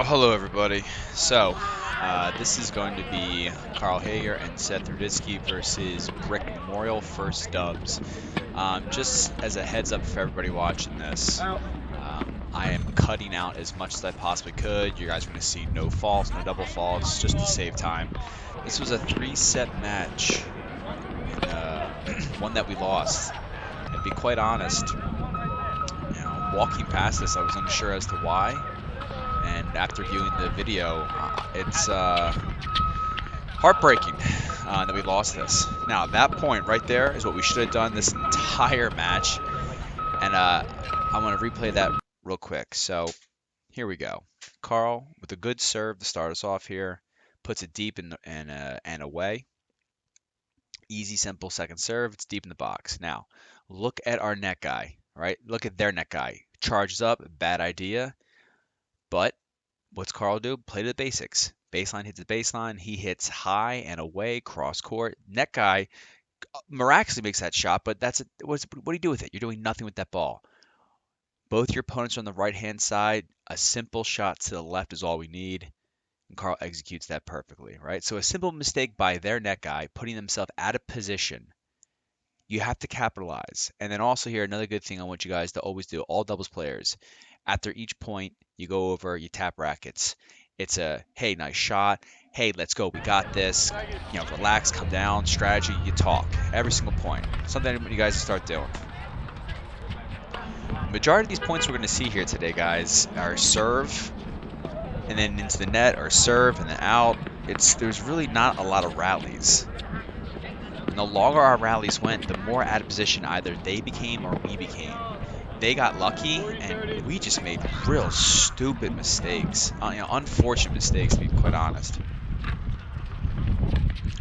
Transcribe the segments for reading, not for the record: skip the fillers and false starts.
Hello, everybody. This is going to be Carl Hager and Seth Ruditsky versus Brick Memorial First Dubs. Just as a heads up for everybody watching this, I am cutting out as much as I possibly could. You guys are going to see no faults, no double faults, just to save time. This was a three-set match, and one that we lost. And to be quite honest, walking past this, I was unsure as to why. And after viewing the video, it's heartbreaking that we lost this. Now, that point right there is what we should have done this entire match. And I want to replay that real quick. So here we go. Carl with a good serve to start us off here. Puts it deep and away. Easy, simple second serve. It's deep in the box. Now, look at our net guy, right? Look at their net guy. Charges up, bad idea. But what's Carl do? Play to the basics. Baseline hits the baseline. He hits high and away, cross court. Net guy miraculously makes that shot, but what do you do with it? You're doing nothing with that ball. Both your opponents are on the right-hand side. A simple shot to the left is all we need. And Carl executes that perfectly, right? So a simple mistake by their net guy, putting themselves out of position. You have to capitalize. And then also here, another good thing I want you guys to always do, all doubles players. After each point, you go over, you tap rackets. It's a, hey, nice shot. Hey, let's go. We got this. Relax, come down, strategy, you talk. Every single point. Something you guys start doing. Majority of these points we're going to see here today, guys, are serve, and then into the net, or serve, and then out. There's really not a lot of rallies. And the longer our rallies went, the more out of position either they became or we became. They got lucky, and we just made real stupid mistakes. Unfortunate mistakes, to be quite honest.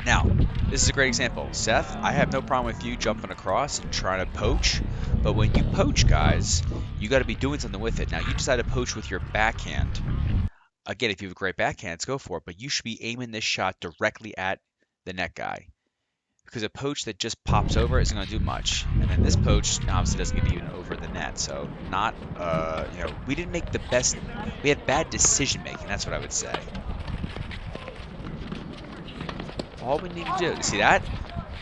Now, this is a great example. Seth, I have no problem with you jumping across and trying to poach, but when you poach, guys, you got to be doing something with it. Now, you decide to poach with your backhand. Again, if you have a great backhand, go for it, but you should be aiming this shot directly at the net guy. Because a poach that just pops over isn't going to do much. And then this poach obviously doesn't get even over the net. So we didn't make the best, we had bad decision making. That's what I would say. All we need to do, see that?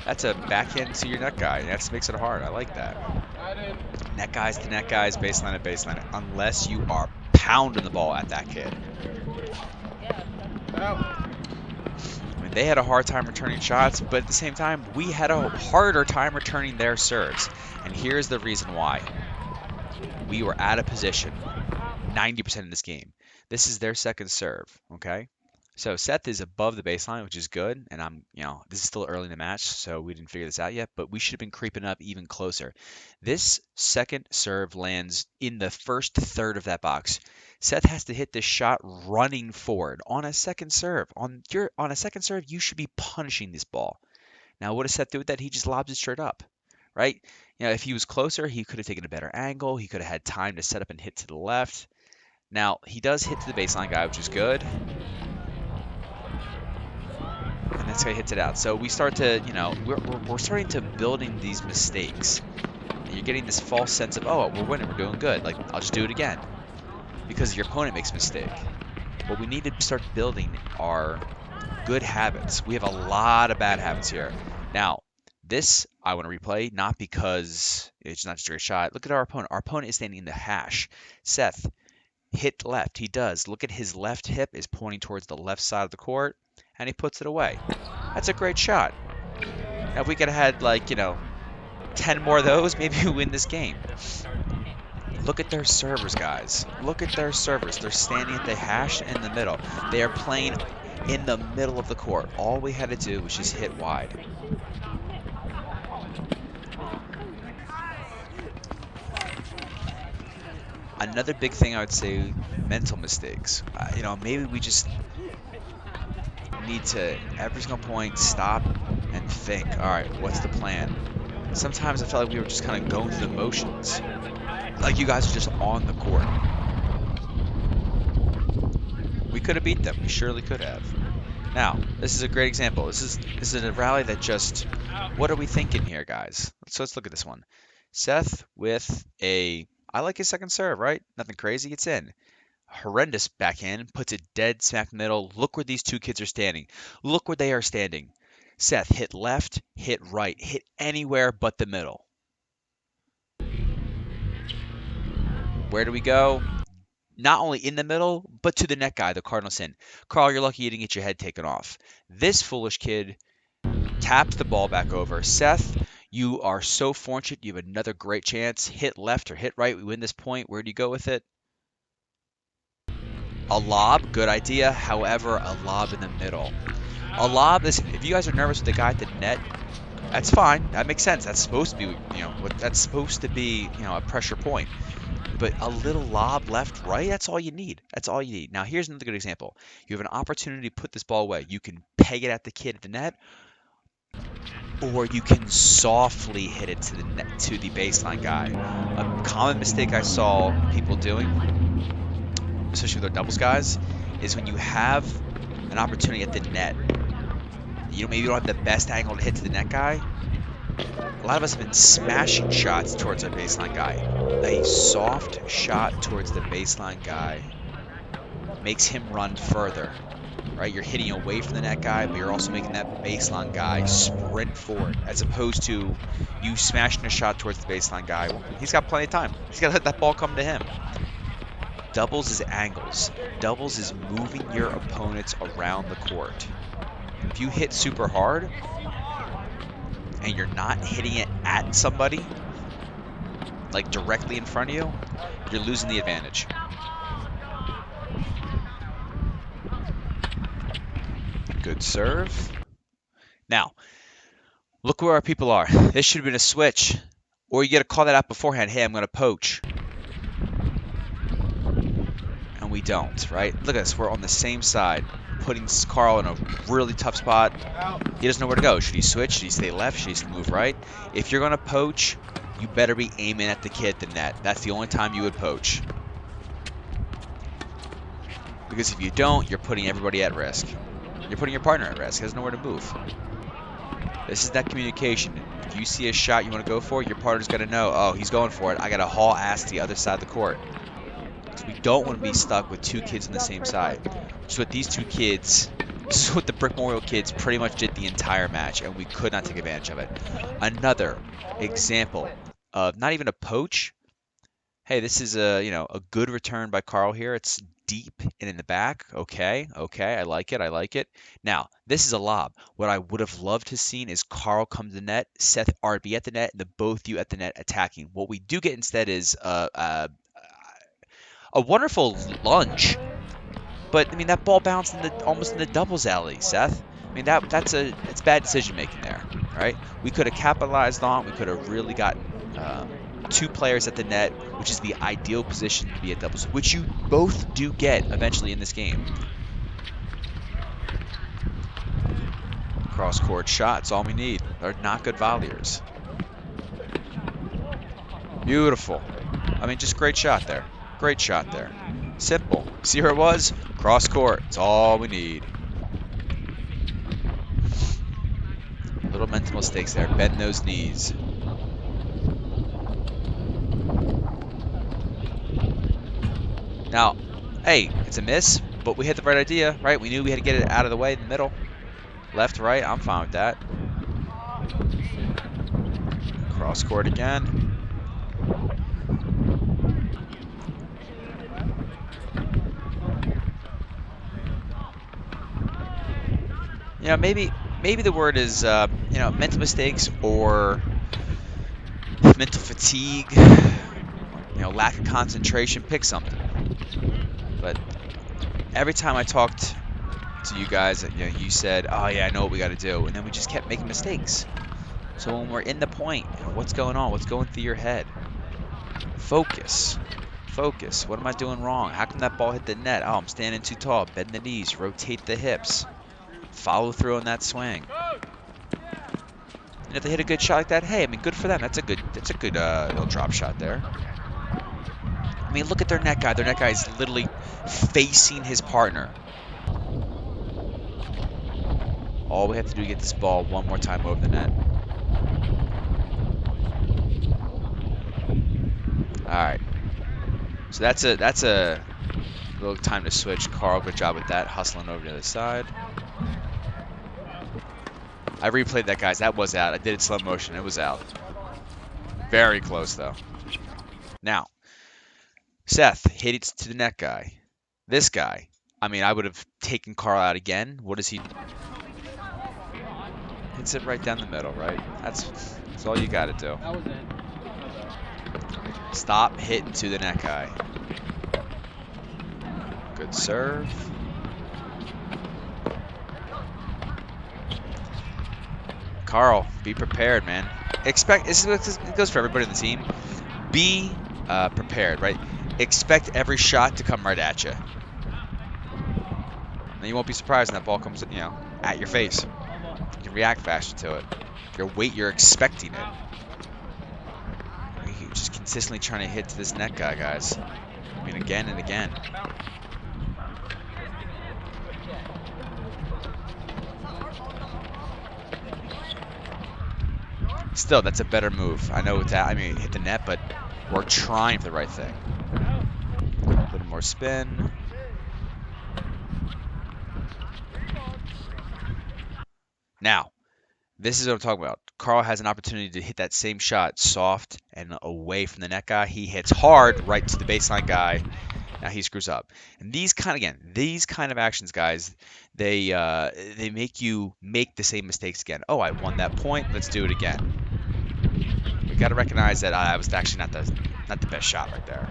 That's a backhand to your net guy. That makes it hard. I like that. Net guys to net guys, baseline to baseline. Unless you are pounding the ball at that kid. They had a hard time returning shots, but at the same time, we had a harder time returning their serves. And here's the reason why. We were out of position 90% of this game. This is their second serve, okay? So Seth is above the baseline, which is good. And this is still early in the match, so we didn't figure this out yet, but we should have been creeping up even closer. This second serve lands in the first third of that box. Seth has to hit this shot running forward on a second serve. On a second serve, you should be punishing this ball. Now, what does Seth do with that? He just lobs it straight up, right? If he was closer, he could have taken a better angle. He could have had time to set up and hit to the left. Now, he does hit to the baseline guy, which is good. And that's how he hits it out. So we start to, we're starting to building these mistakes. And you're getting this false sense of, oh, we're winning, we're doing good. Like, I'll just do it again. Because your opponent makes a mistake. What we need to start building are good habits. We have a lot of bad habits here. Now, this I want to replay, not because it's not just a great shot. Look at our opponent. Our opponent is standing in the hash. Seth, hit left. He does. Look at his left hip is pointing towards the left side of the court, and he puts it away. That's a great shot. Now, if we could have had, 10 more of those, maybe we win this game. Look at their servers, guys. Look at their servers. They're standing at the hash in the middle. They are playing in the middle of the court. All we had to do was just hit wide. Another big thing I would say, mental mistakes. Maybe we just need to, every single point, stop and think, all right, what's the plan? Sometimes I felt like we were just kind of going through the motions. Like you guys are just on the court. We could have beat them. We surely could have. Now, this is a great example. This is a rally that just, what are we thinking here, guys? So let's look at this one. Seth with I like his second serve, right? Nothing crazy. It's in. horrendous backhand, puts it dead smack in the middle. Look where these two kids are standing. Look where they are standing. Seth, hit left, hit right, hit anywhere but the middle. Where do we go? Not only in the middle, but to the net guy, the cardinal sin. Carl, you're lucky you didn't get your head taken off. This foolish kid taps the ball back over. Seth, you are so fortunate. You have another great chance. Hit left or hit right. We win this point. Where do you go with it? A lob, good idea. However, a lob in the middle. A lob, listen, if you guys are nervous with the guy at the net, that's fine. That makes sense. That's supposed to be, that's supposed to be, a pressure point. But a little lob left, right, that's all you need. That's all you need. Now, here's another good example. You have an opportunity to put this ball away. You can peg it at the kid at the net, or you can softly hit it to the net, to the baseline guy. A common mistake I saw people doing, especially with our doubles guys, is when you have an opportunity at the net, maybe you don't have the best angle to hit to the net guy. A lot of us have been smashing shots towards our baseline guy. A soft shot towards the baseline guy makes him run further, right? You're hitting away from the net guy, but you're also making that baseline guy sprint forward, as opposed to you smashing a shot towards the baseline guy. He's got plenty of time. He's got to let that ball come to him. Doubles is angles. Doubles is moving your opponents around the court. If you hit super hard and you're not hitting it at somebody, like directly in front of you, you're losing the advantage. Good serve. Now, look where our people are. This should have been a switch. Or you get to call that out beforehand. Hey, I'm going to poach. And we don't, right? Look at us. We're on the same side, putting Carl in a really tough spot. He doesn't know where to go. Should he switch? Should he stay left? Should he move right? If you're going to poach, you better be aiming at the kid at the net. That's the only time you would poach. Because if you don't, you're putting everybody at risk. You're putting your partner at risk. He doesn't know where to move. This is that communication. If you see a shot you want to go for, your partner's got to know, oh, he's going for it. I got to haul ass to the other side of the court. Because we don't want to be stuck with two kids on the same side. Which is what these two kids, this is what the Brick Memorial kids pretty much did the entire match, and we could not take advantage of it. Another example of not even a poach. Hey, this is a good return by Carl here. It's deep and in the back. Okay, I like it. Now, this is a lob. What I would have loved to seen is Carl come to the net, Seth RB at the net, and the both of you at the net attacking. What we do get instead is a wonderful lunge. But I mean, that ball bounced almost in the doubles alley, Seth. I mean, it's bad decision making there, right? We could have capitalized on. We could have really gotten two players at the net, which is the ideal position to be at doubles, which you both do get eventually in this game. Cross court shots, all we need. They're not good volleyers. Beautiful. I mean, just great shot there. Great shot there. Simple. See where it was? Cross court. It's all we need. Little mental mistakes there. Bend those knees. Now, hey, it's a miss, but we had the right idea, right? We knew we had to get it out of the way in the middle. Left, right, I'm fine with that. Cross court again. Maybe the word is, mental mistakes or mental fatigue, lack of concentration. Pick something. But every time I talked to you guys, you said, oh yeah, I know what we got to do. And then we just kept making mistakes. So when we're in the point, what's going on? What's going through your head? Focus. Focus. What am I doing wrong? How come that ball hit the net? Oh, I'm standing too tall. Bend the knees. Rotate the hips. Follow through on that swing. And if they hit a good shot like that, hey, I mean, good for them. That's a good little drop shot there. I mean, look at their net guy. Their net guy is literally facing his partner. All we have to do is get this ball one more time over the net. All right. So that's a Little time to switch. Carl, good job with that. Hustling over to the other side. I replayed that, guys. That was out. I did it slow motion. It was out. Very close, though. Now, Seth hit it to the net guy. This guy. I mean, I would have taken Carl out again. What does he? Hits it right down the middle, right? That's all you got to do. Stop hitting to the net guy. Good serve. Carl, be prepared, man. It goes for everybody in the team. Be prepared, right? Expect every shot to come right at you. And you won't be surprised when that ball comes, at your face. You can react faster to it. You're expecting it. You're just consistently trying to hit to this net guy, guys. I mean, again and again. Still, that's a better move. I know hit the net, but we're trying for the right thing. A little more spin. Now, this is what I'm talking about. Carl has an opportunity to hit that same shot soft and away from the net guy. He hits hard right to the baseline guy. Now he screws up. And these kind of actions, guys, they make you make the same mistakes again. Oh, I won that point. Let's do it again. We got to recognize that I was actually not the best shot right there.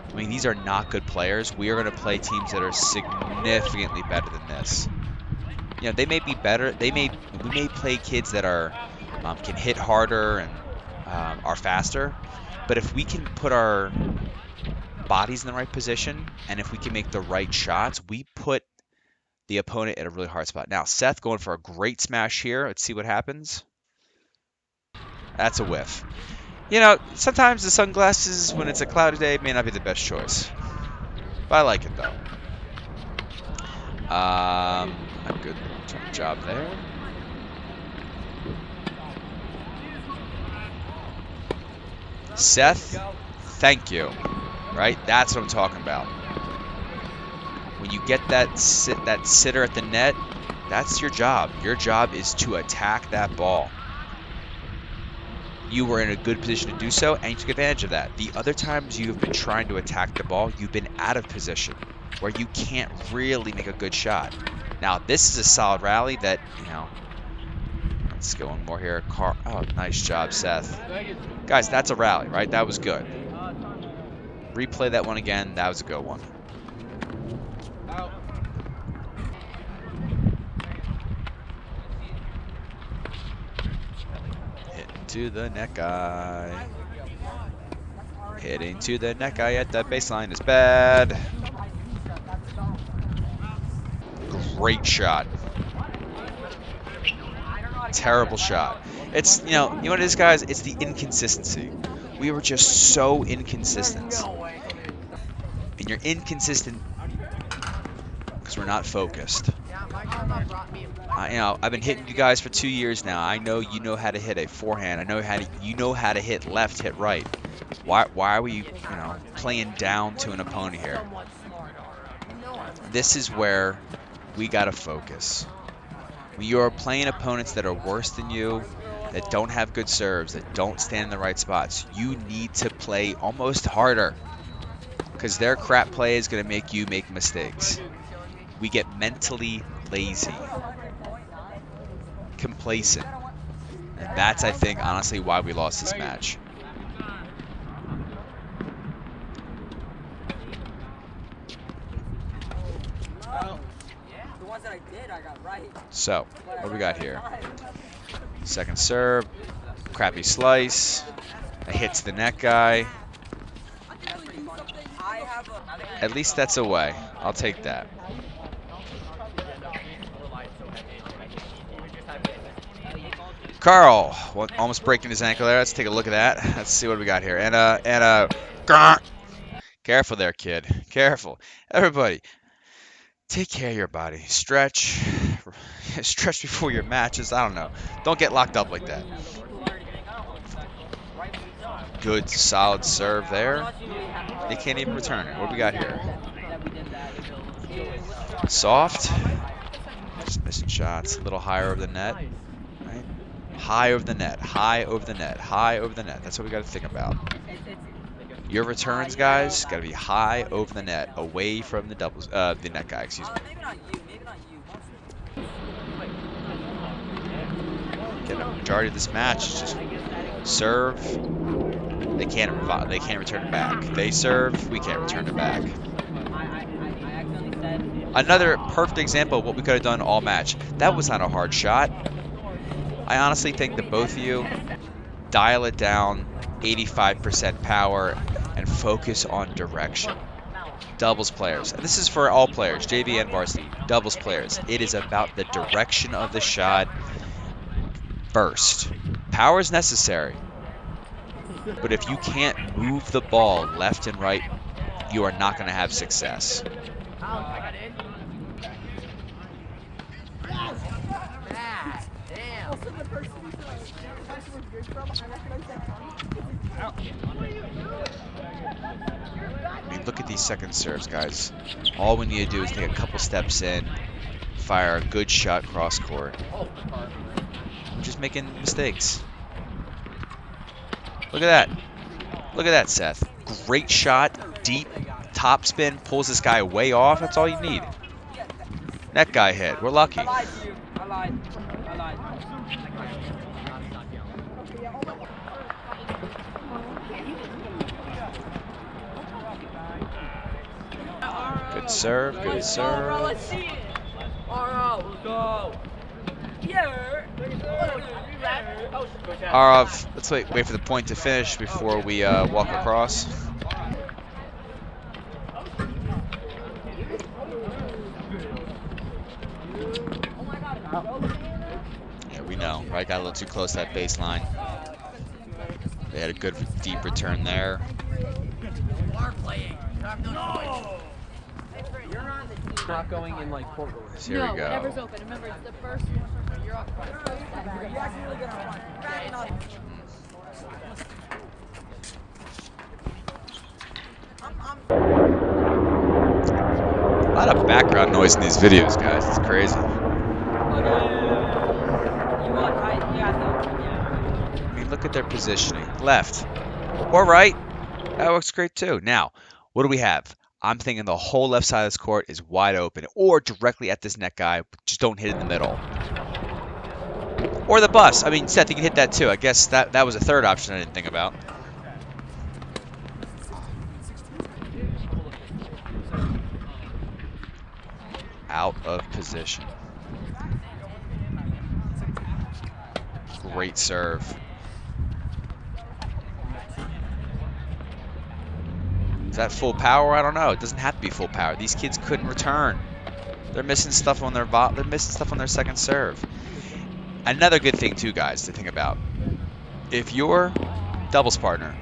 I mean, these are not good players. We are going to play teams that are significantly better than this. They may be better. We may play kids that are can hit harder and are faster. But if we can put our bodies in the right position, and if we can make the right shots, we put the opponent at a really hard spot. Now, Seth going for a great smash here. Let's see what happens. That's a whiff. Sometimes the sunglasses, when it's a cloudy day, may not be the best choice. But I like it, though. A good job there. Seth, thank you. Right? That's what I'm talking about. When you get that sitter at the net, that's your job. Your job is to attack that ball. You were in a good position to do so, and you took advantage of that. The other times you have been trying to attack the ball, you've been out of position, where you can't really make a good shot. Now, this is a solid rally that, let's go one more here. Oh, nice job, Seth. Guys, that's a rally, right? That was good. Replay that one again. That was a good one. Hitting to the net guy. Hitting to the net guy at the baseline is bad. Great shot. Terrible shot. It's, you know what it is, guys? It's the inconsistency. We were just so inconsistent. And you're inconsistent because we're not focused. I've been hitting you guys for 2 years now. I know you know how to hit a forehand. I know you know how to hit left, hit right. Why are we, playing down to an opponent here? This is where we gotta focus. When you are playing opponents that are worse than you, that don't have good serves, that don't stand in the right spots, you need to play almost harder, because their crap play is going to make you make mistakes. We get mentally lazy, complacent, and that's, I think, honestly, why we lost this match. So, what do we got here? Second serve, crappy slice, a hit to the net guy. At least that's away. I'll take that. Carl, almost breaking his ankle there. Let's take a look at that. Let's see what we got here. Careful there, kid. Careful. Everybody, take care of your body. Stretch before your matches. I don't know. Don't get locked up like that. Good, solid serve there. They can't even return it. What do we got here? Soft. Just missing shots. A little higher over the net. Right? High over the net. High over the net. High over the net. That's what we got to think about. Your returns, guys, got to be high over the net, away from the doubles, the net guy. Excuse me. Get a majority of this match is just serve. They can't return it back. They serve. We can't return it back. Another perfect example of what we could have done all match. That was not a hard shot. I honestly think that both of you dial it down 85% power and focus on direction. Doubles players, and this is for all players, JV and varsity, doubles players. It is about the direction of the shot first. Power is necessary, but if you can't move the ball left and right, you are not going to have success. I mean, look at these second serves, guys. All we need to do is take a couple steps in, fire a good shot cross court. I'm just making mistakes. Look at that. Look at that, Seth. Great shot, deep, top spin, pulls this guy way off. That's all you need. That guy hit. We're lucky. Good serve, good serve. Arov, let's wait for the point to finish before we walk across. Yeah, we know, right? Got a little too close to that baseline. They had a good deep return there. Not going in like court. So here we go. Whatever's open. Remember, it's the first. You're off. A lot of background noise in these videos, guys. It's crazy. I mean, look at their positioning. Left or right. That works great too. Now, what do we have? I'm thinking the whole left side of this court is wide open, or directly at this net guy. Just don't hit in the middle. Or the bus. I mean, Seth, you can hit that too. I guess that was a third option I didn't think about. Out of position. Great serve. Is that full power? I don't know. It doesn't have to be full power. These kids couldn't return. They're missing stuff on their second serve. Another good thing too, guys, to think about. If your doubles partner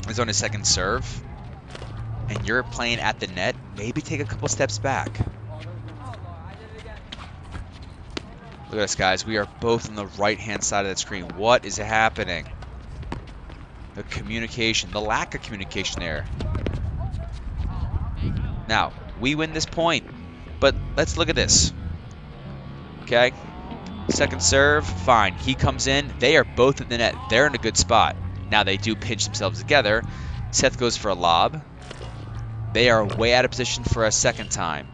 is on his second serve and you're playing at the net, maybe take a couple steps back. Look at us, guys. We are both on the right-hand side of that screen. What is happening? The communication, the lack of communication there. Now, we win this point, but let's look at this. Okay? Second serve, fine. He comes in. They are both at the net. They're in a good spot. Now, they do pinch themselves together. Seth goes for a lob. They are way out of position for a second time.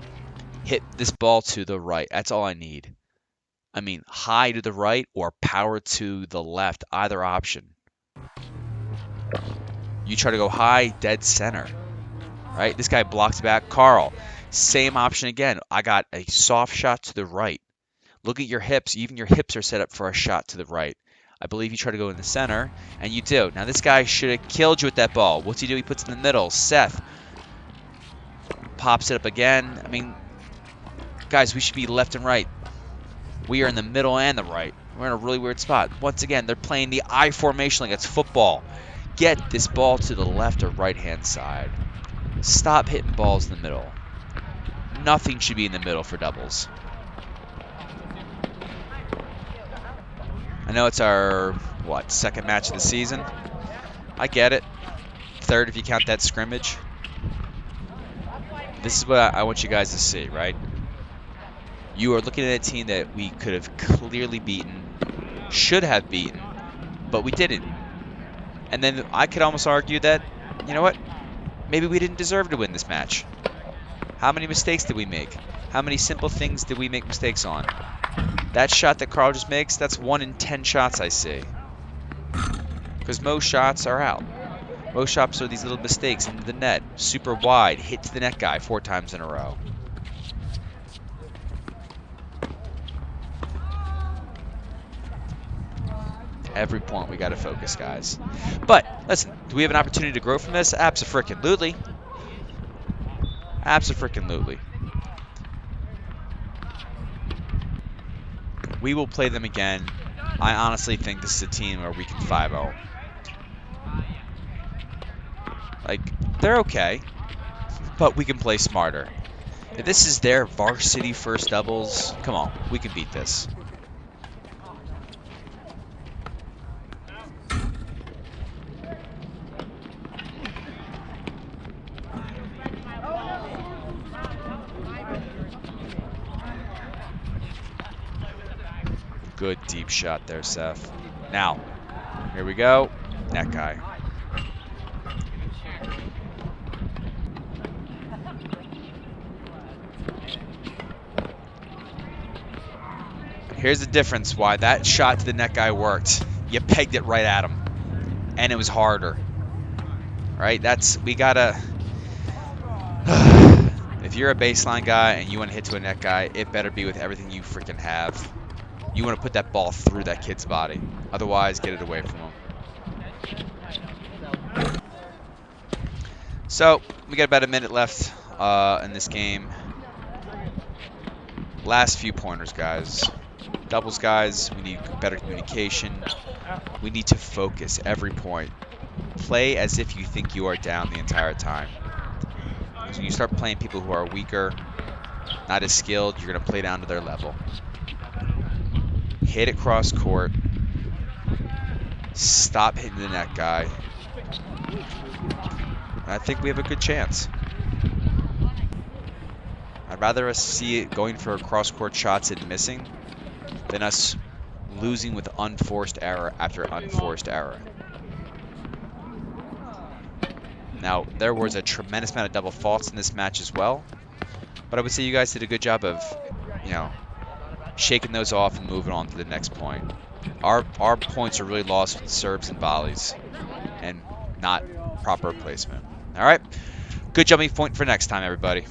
Hit this ball to the right. That's all I need. I mean, high to the right or power to the left. Either option. You try to go high, dead center. Right? This guy blocks back. Carl, same option again. I got a soft shot to the right. Look at your hips. Even your hips are set up for a shot to the right. I believe you try to go in the center, and you do. Now, this guy should have killed you with that ball. What's he do? He puts it in the middle. Seth pops it up again. I mean, guys, we should be left and right. We are in the middle and the right. We're in a really weird spot. Once again, they're playing the I formation like it's football. Get this ball to the left or right-hand side. Stop hitting balls in the middle. Nothing should be in the middle for doubles. I know it's our, second match of the season? I get it. Third if you count that scrimmage. This is what I want you guys to see, right? You are looking at a team that we could have clearly beaten, should have beaten, but we didn't. And then I could almost argue that, you know what? Maybe we didn't deserve to win this match. How many mistakes did we make? How many simple things did we make mistakes on? That shot that Carl just makes, that's 1 in 10 shots I see. Because most shots are out. Most shots are these little mistakes into the net. Super wide, hit to the net guy 4 times in a row. Every point we got to focus, guys. But, listen, do we have an opportunity to grow from this? Abso-frickin-lutely. Abso-frickin-lutely. We will play them again. I honestly think this is a team where we can 5-0. Like, they're okay, but we can play smarter. If this is their varsity first doubles, come on, we can beat this. Good deep shot there, Seth. Now, here we go. Net guy. Here's the difference why that shot to the net guy worked. You pegged it right at him, and it was harder. Right? We gotta. If you're a baseline guy and you want to hit to a net guy, it better be with everything you freaking have. You want to put that ball through that kid's body. Otherwise, get it away from him. So, we got about a minute left in this game. Last few pointers, guys. Doubles, guys, we need better communication. We need to focus every point. Play as if you think you are down the entire time. Because when you start playing people who are weaker, not as skilled, you're going to play down to their level. Hit it cross court. Stop hitting the net guy. I think we have a good chance. I'd rather us see it going for cross court shots and missing than us losing with unforced error after unforced error. Now, there was a tremendous amount of double faults in this match as well, but I would say you guys did a good job of, shaking those off and moving on to the next point. Our points are really lost with serves and volleys and not proper placement. All right, good jumping point for next time, everybody.